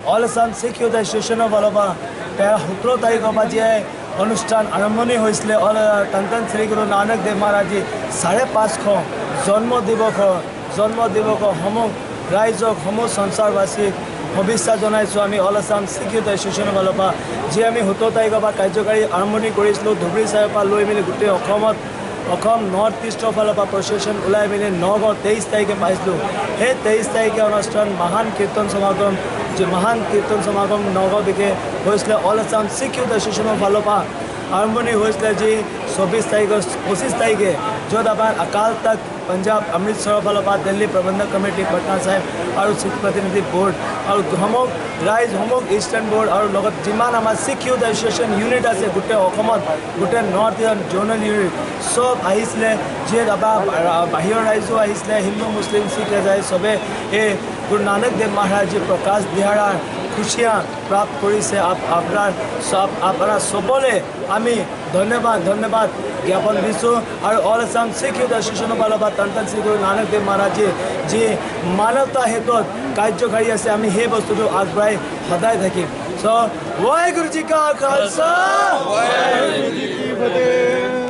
All Assam Sikh Youth Association of Alaba 17 তাৰিখৰ পৰা যে অনুষ্ঠান আৰম্ভণি হৈছিলে ধন ধন শ্ৰী গুৰু নানক দেৱ মহাৰাজী 550 জন্ম দিৱস সমূহ ৰাইজক সমূহ সংসাৰবাসীক শুভেচ্ছা জনাইছোঁ আমি all Assam Sikh youth association ফালৰ পৰা যি আমি 17 তাৰিখৰ পৰা কাৰ্যকাৰী আৰম্ভণি কৰিছিলোঁ ধুবুৰী চাইৰ পৰা লৈ মেলি গোটেই অসম নৰ্থ ইষ্টৰ ফালৰ পৰা প্ৰচেশ্যন ওলাই মেলি নগাঁও 23 তাৰিখে পাইছিলোঁ সেই 23 তাৰিখে অনুষ্ঠান মহান কীৰ্তন সমাগম নগাঁও দিকে হৈছিলে অল আছাম শিখ ইউথ এছ'চিয়েশ্যনৰ ফালৰ পৰা আৰম্ভণি হৈছিলে যি 25 তাৰিখে য'ত আমাৰ আকাল তখ্ত पंजाब अमृतसर फाলৰ পৰা दिल्ली प्रबंधक कमिटी पटना साहेब और सिख प्रतिनिधि बोर्ड और राइज ईस्टार्न बोर्ड और जिमान आम सिख यूथ एसोसिएशन यूनिट आसे गोटे नॉर्थ ईस्ट जोनल यूनिट सब जी बाहिर राइजो हिंदू मुस्लिम सिख राइज सबे ये गुरु नानक देव महाराज जी प्रकाश दिहारार खुशियाँ प्राप्त करिছে আপনারা सबले आमी धन्यवाद ज्ञापन दिছোঁ और all Assam Sikh youth association फाলৰ পৰা ধন ধন শ্ৰী গুৰু নানক দেৱ মহাৰাজে যি মানৱতা হেতুত কাৰ্যকাৰী আছে আমি সেই বস্তুটো আগবঢ়াই সদায় থাকিম। সো वाहेगुरु जी का खालसा वाहेगुरु जी की फतेह।